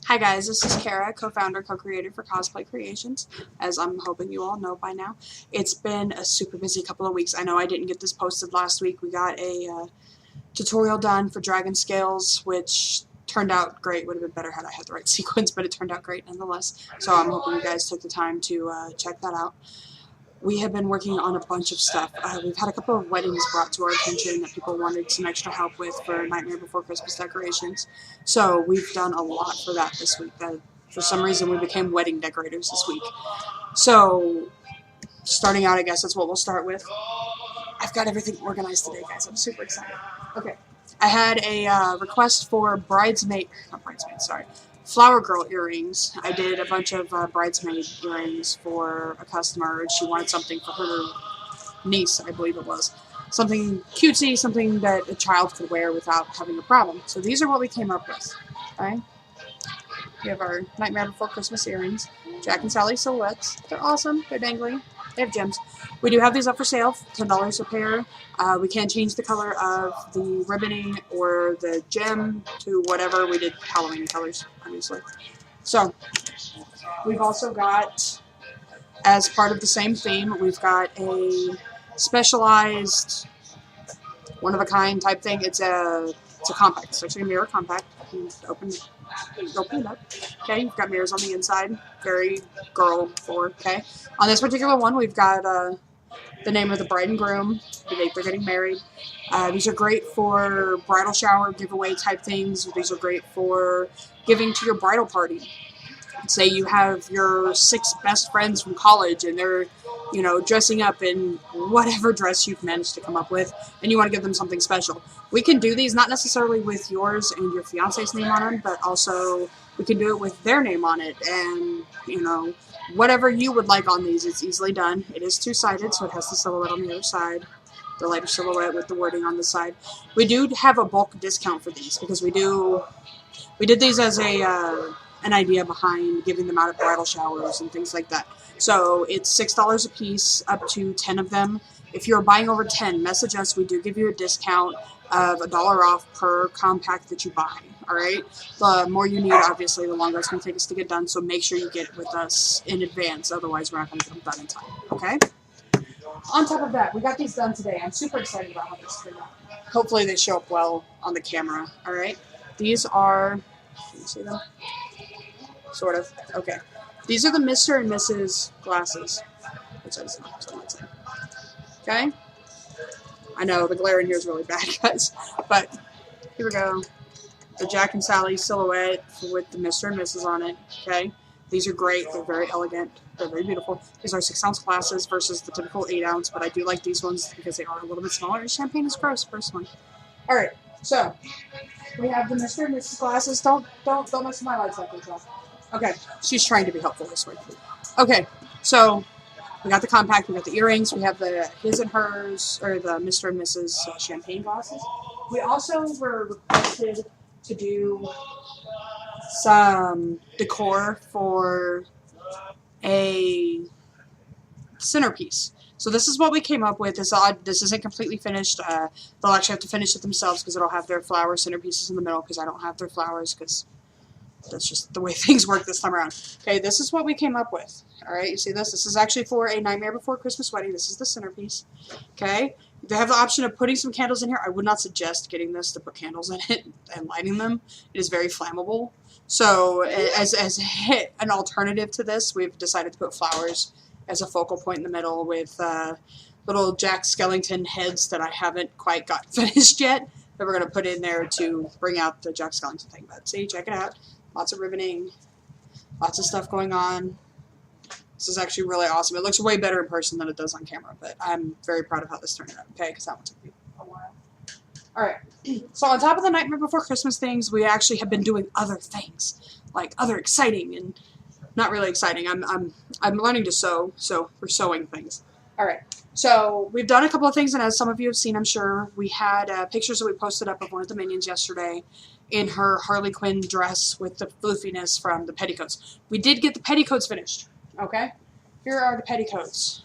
Hi guys, this is Kara, co-founder, co-creator for Cosplay Kreations, as I'm hoping you all know by now. It's been a super busy couple of weeks. I know I didn't get this posted last week. We got a tutorial done for Dragon Scales, which turned out great. Would have been better had I had the right sequence, but it turned out great nonetheless. So I'm hoping you guys took the time to check that out. We have been working on a bunch of stuff. We've had a couple of weddings brought to our attention that people wanted some extra help with for Nightmare Before Christmas decorations. So we've done a lot for that this week. For some reason, we became wedding decorators this week. So starting out, I guess that's what we'll start with. I've got everything organized today, guys. I'm super excited. Okay. I had a request for flower girl earrings. I did a bunch of bridesmaid earrings for a customer, and she wanted something for her niece, I believe it was. Something cutesy, something that a child could wear without having a problem. So these are what we came up with. Okay? We have our Nightmare Before Christmas earrings. Jack and Sally silhouettes. They're awesome. They're dangly. They have gems. We do have these up for sale, $10 a pair. We can change the color of the ribboning or the gem to whatever. We did Halloween colors, obviously. So, we've also got, as part of the same theme, we've got a specialized, one-of-a-kind type thing. It's a compact. It's actually a mirror compact. You open it up. Okay, you've got mirrors on the inside. Very girl for, okay. On this particular one, we've got the name of the bride and groom, the date they're getting married. These are great for bridal shower giveaway type things. These are great for giving to your bridal party. Say you have your 6 best friends from college and they're, dressing up in whatever dress you've managed to come up with, and you want to give them something special. We can do these not necessarily with yours and your fiance's name on them, but also we can do it with their name on it, and, whatever you would like on these, it's easily done. It is 2-sided, so it has the silhouette on the other side, the lighter silhouette with the wording on the side. We do have a bulk discount for these, because we did these as an idea behind giving them out at bridal showers and things like that. So it's $6 a piece, up to 10 of them. If you're buying over 10, message us. We do give you a discount of $1 off per compact that you buy. All right. The more you need, obviously, the longer it's going to take us to get done. So make sure you get with us in advance. Otherwise, we're not going to get them done in time. Okay. On top of that, we got these done today. I'm super excited about how this turned out. Hopefully, they show up well on the camera. All right. These are. Can you see them? Sort of. Okay. These are the Mr. and Mrs. glasses. Which I just know. Okay? I know, the glare in here is really bad, guys. But, here we go. The Jack and Sally silhouette with the Mr. and Mrs. on it. Okay? These are great. They're very elegant. They're very beautiful. These are 6-ounce glasses versus the typical 8-ounce, but I do like these ones because they are a little bit smaller. Champagne is gross, personally. Alright, so, we have the Mr. and Mrs. glasses. Don't mess with my lights like this, off. Okay, she's trying to be helpful this way. Okay, so we got the compact, we got the earrings, we have the his and hers, or the Mr. and Mrs. Champagne glasses. We also were requested to do some decor for a centerpiece. So this is what we came up with. This isn't completely finished. They'll actually have to finish it themselves because it'll have their flower centerpieces in the middle because I don't have their flowers because that's just the way things work this time around. Okay, this is what we came up with. Alright, you see this? This is actually for a Nightmare Before Christmas wedding. This is the centerpiece. Okay, they have the option of putting some candles in here. I would not suggest getting this to put candles in it and lighting them. It is very flammable. So, as an alternative to this, we've decided to put flowers as a focal point in the middle with little Jack Skellington heads that I haven't quite got finished yet that we're going to put in there to bring out the Jack Skellington thing. But see, check it out. Lots of ribboning, lots of stuff going on. This is actually really awesome. It looks way better in person than it does on camera, but I'm very proud of how this turned out, okay, because that one took me a while. Alright, so on top of the Nightmare Before Christmas things, we actually have been doing other things, like other exciting and not really exciting. I'm learning to sew, so we're sewing things. Alright, so we've done a couple of things, and as some of you have seen, I'm sure, we had pictures that we posted up of one of the minions yesterday in her Harley Quinn dress with the floofiness from the petticoats. We did get the petticoats finished, okay? Here are the petticoats.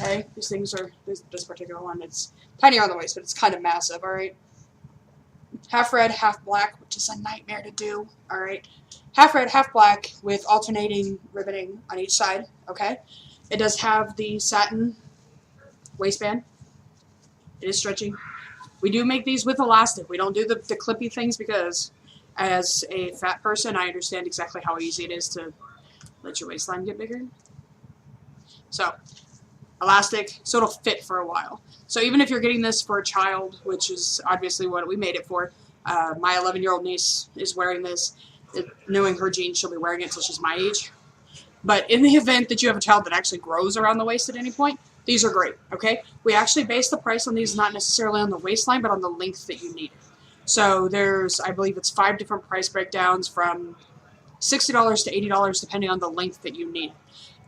Okay, these things are, this particular one, it's tiny on the waist, but it's kind of massive, alright? half red, half black, which is a nightmare to do. All right, half red, half black with alternating ribboning on each side. Okay, it does have the satin waistband. It is stretchy. We do make these with elastic. We don't do the clippy things because as a fat person, I understand exactly how easy it is to let your waistline get bigger. So, elastic, so it'll fit for a while. So even if you're getting this for a child, which is obviously what we made it for, my 11-year-old niece is wearing this. Knowing her genes, she'll be wearing it until she's my age. But in the event that you have a child that actually grows around the waist at any point, these are great, okay? We actually base the price on these not necessarily on the waistline, but on the length that you need it. So there's, I believe it's 5 different price breakdowns from $60 to $80 depending on the length that you need.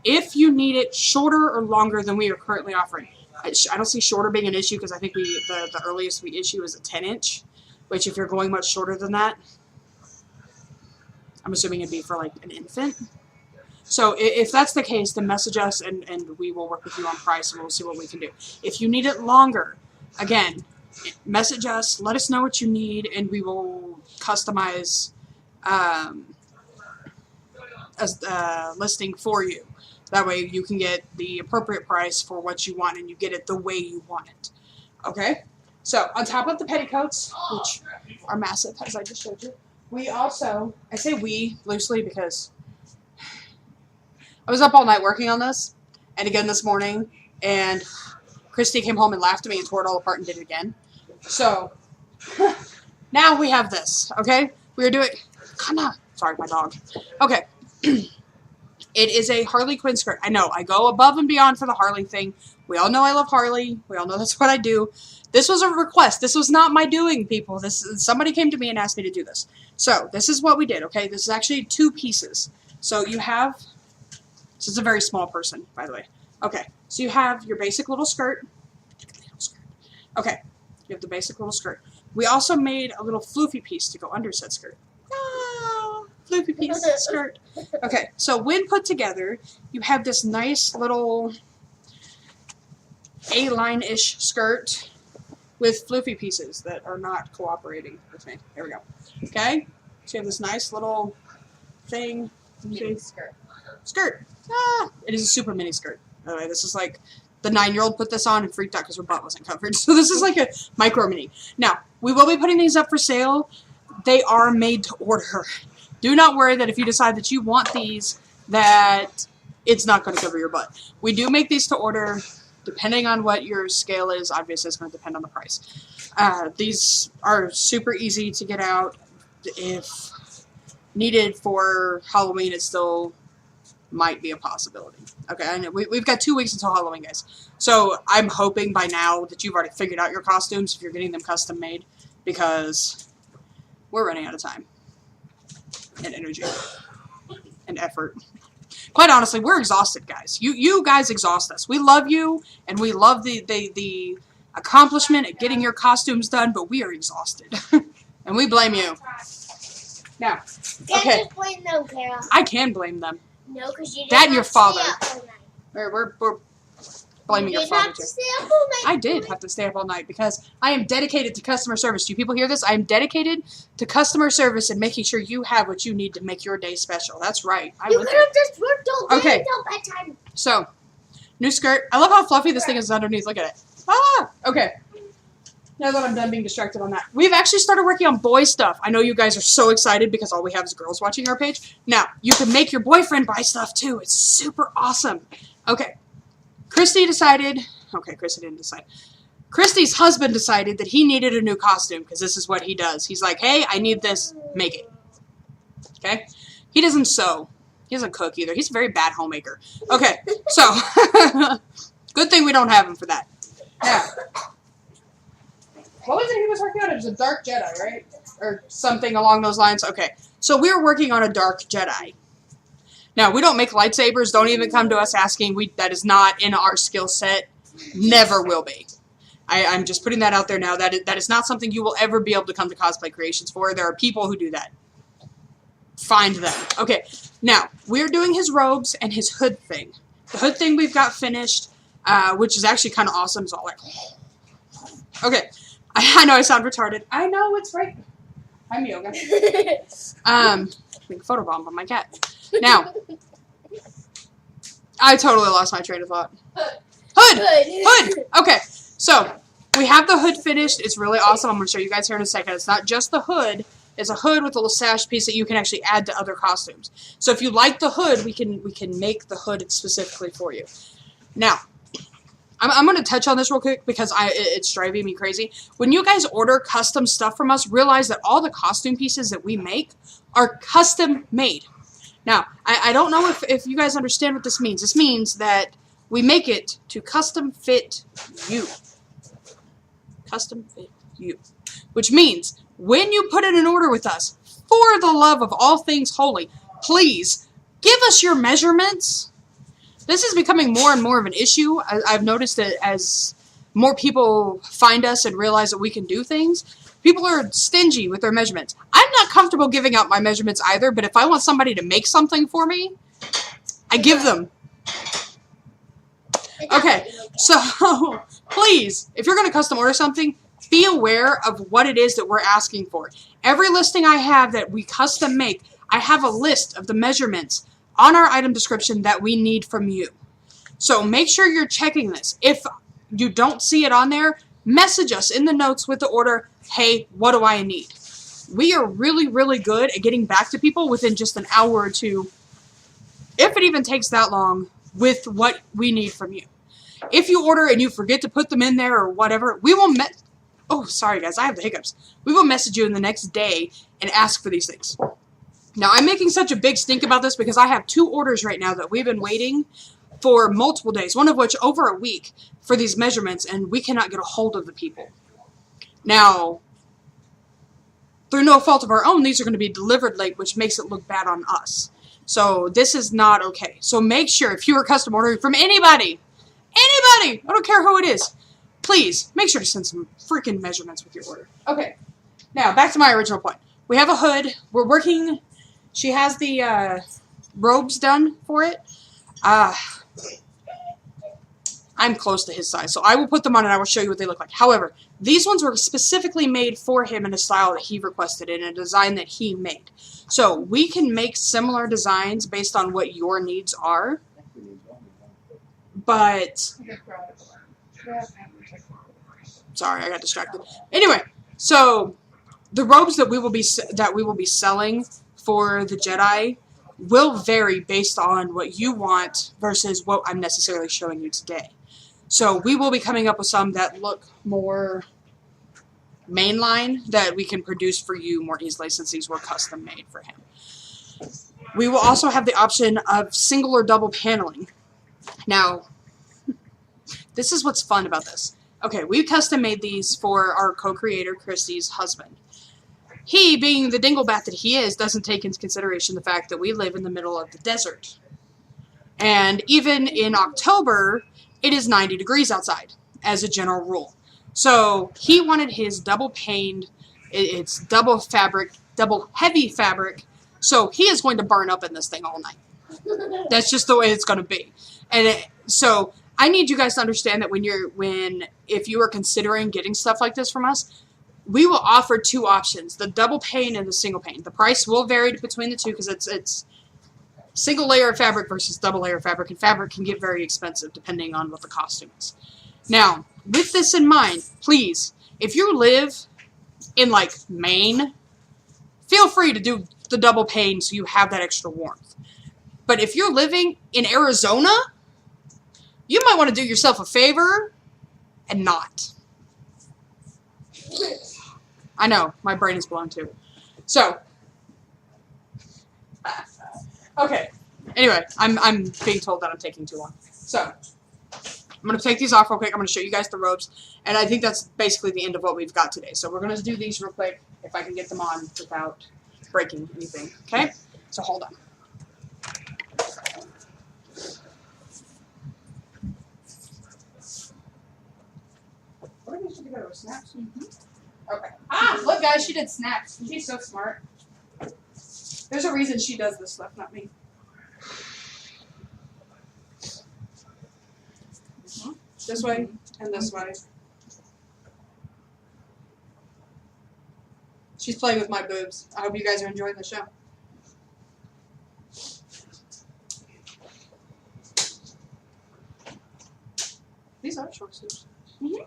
If you need it shorter or longer than we are currently offering, I don't see shorter being an issue because I think the earliest we issue is a 10-inch, which if you're going much shorter than that, I'm assuming it'd be for like an infant. So if that's the case, then message us and we will work with you on price and we'll see what we can do. If you need it longer, again, message us, let us know what you need, and we will customize a listing for you. That way you can get the appropriate price for what you want and you get it the way you want it. Okay? So on top of the petticoats, which are massive, as I just showed you, we also, I say we loosely because I was up all night working on this, and again this morning, and Christy came home and laughed at me and tore it all apart and did it again. So, now we have this, okay? We're doing, come on, sorry, my dog. Okay, it is a Harley Quinn skirt. I know, I go above and beyond for the Harley thing. We all know I love Harley. We all know that's what I do. This was a request. This was not my doing, people. Somebody came to me and asked me to do this. So, this is what we did, okay? This is actually 2 pieces. So, you have... This is a very small person, by the way. Okay, so you have your basic little skirt. Okay, you have the basic little skirt. We also made a little floofy piece to go under said skirt. Ah, floofy piece skirt. Okay, so when put together, you have this nice little A-line-ish skirt with floofy pieces that are not cooperating with me. There we go. Okay, so you have this nice little thing. Skirt. Ah, it is a super mini skirt. By the way, this is like the 9-year-old put this on and freaked out because her butt wasn't covered. So this is like a micro mini. Now, we will be putting these up for sale. They are made to order. Do not worry that if you decide that you want these, that it's not going to cover your butt. We do make these to order. Depending on what your scale is, obviously it's going to depend on the price. These are super easy to get out. If needed for Halloween, it still might be a possibility. Okay, I know we've got 2 weeks until Halloween, guys. So I'm hoping by now that you've already figured out your costumes if you're getting them custom made, because we're running out of time and energy and effort. Quite honestly, we're exhausted, guys. You guys exhaust us. We love you, and we love the accomplishment of getting your costumes done, but we are exhausted. And we blame you. Now, okay. Can't just blame them, Kara. I can blame them. No, because you did Dad and your father. We're We're blaming your father too. I did have to stay up all night because I am dedicated to customer service. Do you people hear this? I am dedicated to customer service and making sure you have what you need to make your day special. That's right. You could have just worked all day until bedtime. So, new skirt. I love how fluffy this thing is underneath. Look at it. Ah! Okay. Now that I'm done being distracted on that. We've actually started working on boy stuff. I know you guys are so excited because all we have is girls watching our page. Now, you can make your boyfriend buy stuff too. It's super awesome. Okay. Christy decided... Okay, Christy didn't decide. Christy's husband decided that he needed a new costume because this is what he does. He's like, hey, I need this. Make it. Okay? He doesn't sew. He doesn't cook either. He's a very bad homemaker. Okay, so... good thing we don't have him for that. Now... What was it he was working on? It was a Dark Jedi, right? Or something along those lines. Okay. So we were working on a Dark Jedi. Now, we don't make lightsabers. Don't even come to us asking. That is not in our skill set. Never will be. I'm just putting that out there now. That is not something you will ever be able to come to Cosplay Creations for. There are people who do that. Find them. Okay. Now, we're doing his robes and his hood thing. The hood thing we've got finished, which is actually kind of awesome. It's all like... Okay. I know I sound retarded. I know it's right. I'm yoga. Make a photobomb on my cat. Now, I totally lost my train of thought. Hood! Okay, so we have the hood finished. It's really awesome. I'm going to show you guys here in a second. It's not just the hood. It's a hood with a little sash piece that you can actually add to other costumes. So if you like the hood, we can make the hood specifically for you. Now, I'm going to touch on this real quick because it's driving me crazy. When you guys order custom stuff from us, realize that all the costume pieces that we make are custom made. Now, I don't know if you guys understand what this means. This means that we make it to custom fit you. Custom fit you. Which means, when you put in an order with us, for the love of all things holy, please give us your measurements. This is becoming more and more of an issue. I've noticed that as more people find us and realize that we can do things, people are stingy with their measurements. I'm not comfortable giving out my measurements either, but if I want somebody to make something for me, I give them. Okay, so please, if you're going to custom order something, be aware of what it is that we're asking for. Every listing I have that we custom make, I have a list of the measurements on our item description that we need from you. So make sure you're checking this. If you don't see it on there, message us in the notes with the order, hey, what do I need? We are really, really good at getting back to people within just an hour or two, if it even takes that long, with what we need from you. If you order and you forget to put them in there or whatever, we will oh, sorry guys, I have the hiccups. We will message you in the next day and ask for these things. Now, I'm making such a big stink about this because I have 2 orders right now that we've been waiting for multiple days, one of which over a week, for these measurements, and we cannot get a hold of the people. Now, through no fault of our own, these are going to be delivered late, which makes it look bad on us. So this is not okay. So make sure, if you are custom ordering from anybody, I don't care who it is, please make sure to send some freaking measurements with your order. Okay, now back to my original point. We have a hood. We're working. She has the robes done for it. I'm close to his size, so I will put them on and I will show you what they look like. However, these ones were specifically made for him in a style that he requested, in a design that he made. So we can make similar designs based on what your needs are. But sorry, I got distracted. Anyway, so the robes that we will be selling for the Jedi will vary based on what you want versus what I'm necessarily showing you today. So we will be coming up with some that look more mainline that we can produce for you more easily, since these were custom made for him. We will also have the option of single or double paneling. Now, this is what's fun about this. Okay, we custom made these for our co-creator, Christy's husband. He, being the dinglebat that he is, doesn't take into consideration the fact that we live in the middle of the desert. And even in October, it is 90 degrees outside, as a general rule. So he wanted his double paned, it's double fabric, double heavy fabric, so he is going to burn up in this thing all night. That's just the way it's going to be. And so I need you guys to understand that if you are considering getting stuff like this from us, we will offer 2 options, the double pane and the single pane. The price will vary between the two because it's single layer of fabric versus double layer of fabric, and fabric can get very expensive depending on what the costume is. Now, with this in mind, please, if you live in, like, Maine, feel free to do the double pane so you have that extra warmth. But if you're living in Arizona, you might want to do yourself a favor and not. I know, my brain is blown too. So, okay. Anyway, I'm being told that I'm taking too long. So, I'm going to take these off real quick. I'm going to show you guys the robes. And I think that's basically the end of what we've got today. So, we're going to do these real quick, if I can get them on without breaking anything. Okay? So, hold on. Where did she go? Snaps? Okay. Ah, look, guys, she did snaps. She's so smart. There's a reason she does this stuff, not me. This way and this way. She's playing with my boobs. I hope you guys are enjoying the show. These are short sleeves. Okay.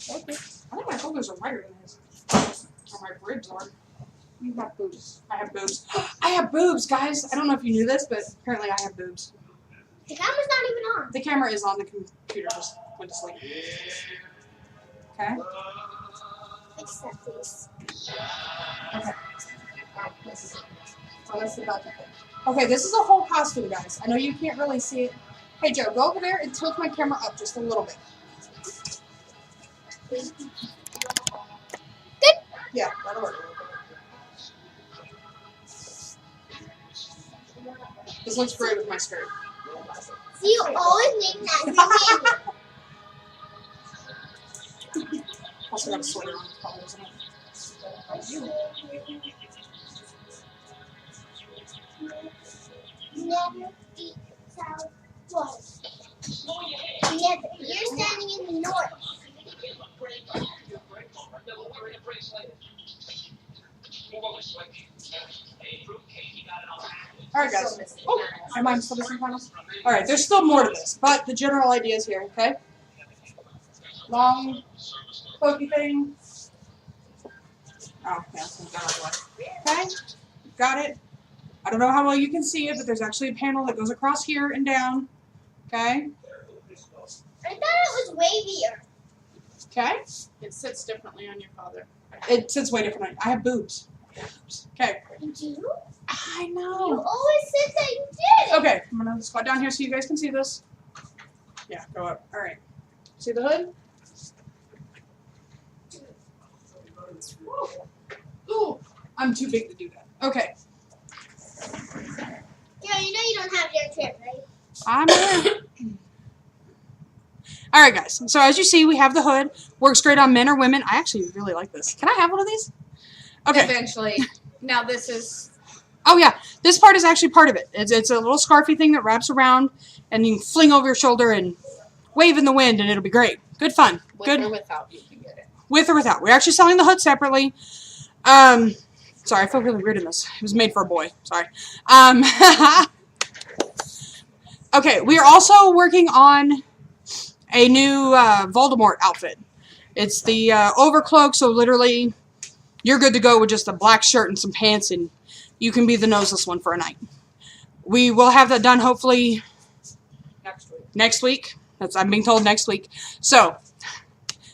I think my shoulders are wider than his. Or my ribs are. You have boobs. I have boobs. I have boobs, guys. I don't know if you knew this, but apparently I have boobs. The camera's not even on. The camera is on. The computer just went to sleep. Okay. Except this. Okay. So let's see about that. Okay, this is a whole costume, guys. I know you can't really see it. Hey, Joe, go over there and tilt my camera up just a little bit. Good. Yeah, that'll work. This looks great with my skirt. See, you always make that. Also got a sweater on, probably, isn't it? Never eat southwest. Never. You're standing in the north. Alright, guys. Oh, am I still missing finals? Alright, there's still more to this, but the general idea is here, okay? Long, pokey thing. Oh, yeah, so got out of the way. Okay, got it. I don't know how well you can see it, but there's actually a panel that goes across here and down. Okay? I thought it was wavier. Okay? It sits differently on your father. It sits way different. I have boobs. Okay. You do? I You know. always said that you did. Okay, I'm gonna squat down here so you guys can see this. Yeah, go up. Alright. See the hood? Ooh, I'm too big to do that. Okay. Yeah, you know you don't have your trip, right? I'm aware. Alright, guys. So as you see, we have the hood. Works great on men or women. I actually really like this. Can I have one of these? Okay. Eventually. Now this is... Oh, yeah. This part is actually part of it. It's a little scarfy thing that wraps around, and you can fling over your shoulder and wave in the wind, and it'll be great. Good fun. With or without, you can get it. With or without. We're actually selling the hood separately. Sorry, I feel really weird in this. It was made for a boy. Sorry. Okay, we are also working on a new Voldemort outfit. It's the overcloak, so literally you're good to go with just a black shirt and some pants, and you can be the noseless one for a night. We will have that done hopefully next week. I'm being told next week. So,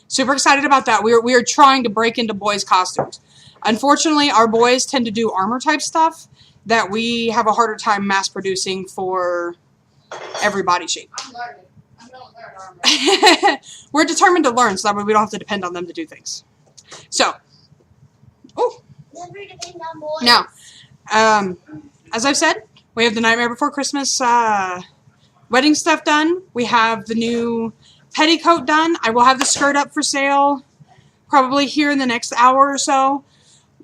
super excited about that. We are trying to break into boys' costumes. Unfortunately, our boys tend to do armor type stuff that we have a harder time mass producing for every body shape. I'm learning. I'm going to learn armor. We're determined to learn so that way we don't have to depend on them to do things. So, oh. Never depend on boys. Now, as I've said, we have the Nightmare Before Christmas wedding stuff done. We have the new petticoat done. I will have the skirt up for sale probably here in the next hour or so.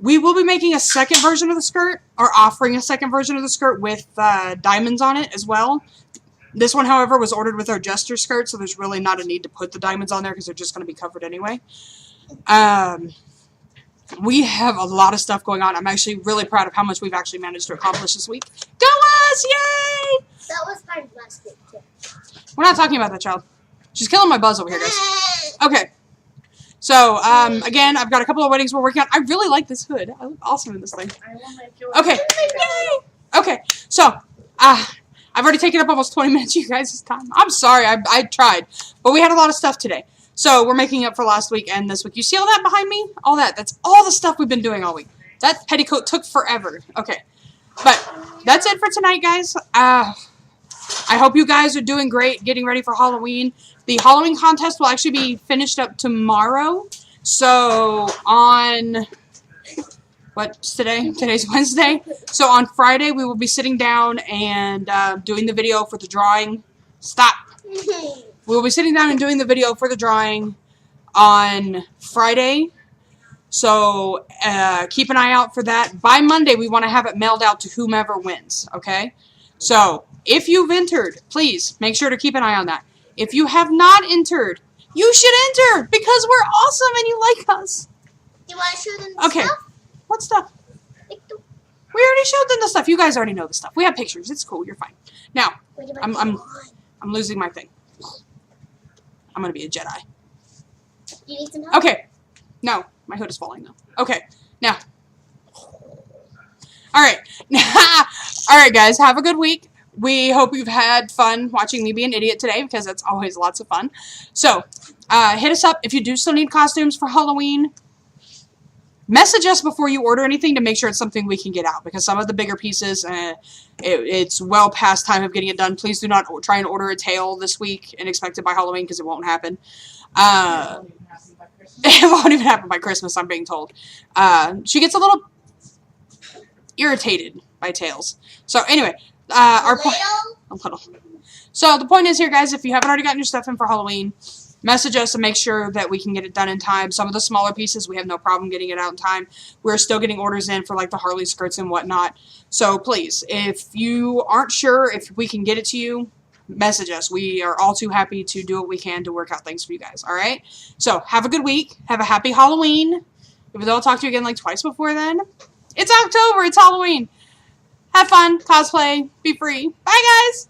We will be making a second version of the skirt, or offering a second version of the skirt with diamonds on it as well. This one, however, was ordered with our jester skirt, so there's really not a need to put the diamonds on there because they're just going to be covered anyway. We have a lot of stuff going on. I'm actually really proud of how much we've actually managed to accomplish this week. Go us! Yay! That was kind of last week, too. We're not talking about that, child. She's killing my buzz over here, guys. Okay. So, again, I've got a couple of weddings we're working on. I really like this hood. I look awesome in this thing. I will make you Okay. Yay! Okay. So, I've already taken up almost 20 minutes of you guys' time. I'm sorry. I tried. But we had a lot of stuff today. So, we're making up for last week and this week. You see all that behind me? All that. That's all the stuff we've been doing all week. That petticoat took forever. Okay. But, that's it for tonight, guys. I hope you guys are doing great, getting ready for Halloween. The Halloween contest will actually be finished up tomorrow. So, on... What's today? Today's Wednesday. So, on Friday, we will be sitting down and doing the video for the drawing. Stop. We will be sitting down and doing the video for the drawing on Friday. So, keep an eye out for that. By Monday, we want to have it mailed out to whomever wins, okay? So, if you've entered, please make sure to keep an eye on that. If you have not entered, you should enter because we're awesome and you like us. you want to show them the Okay. stuff? What stuff? Like the, We already showed them the stuff. You guys already know the stuff. We have pictures. It's cool. You're fine. Now, what about I'm the wand? I'm losing my thing. I'm gonna be a Jedi. You need some help? Okay. No, my hood is falling though. Okay. Now. All right. All right, guys. Have a good week. We hope you've had fun watching me be an idiot today because that's always lots of fun. So, hit us up if you do still need costumes for Halloween. Message us before you order anything to make sure it's something we can get out because some of the bigger pieces, it's well past time of getting it done. Please do not try and order a tail this week and expect it by Halloween because it won't happen. It won't even happen by Christmas, I'm being told. She gets a little irritated by tails. So anyway, a little. So the point is here, guys, if you haven't already gotten your stuff in for Halloween, message us and make sure that we can get it done in time. Some of the smaller pieces, we have no problem getting it out in time. We're still getting orders in for like the Harley skirts and whatnot. So please, if you aren't sure if we can get it to you, message us. We are all too happy to do what we can to work out things for you guys. All right? So have a good week. Have a happy Halloween. Even though I'll talk to you again like twice before then. It's October. It's Halloween. Have fun. Cosplay. Be free. Bye, guys.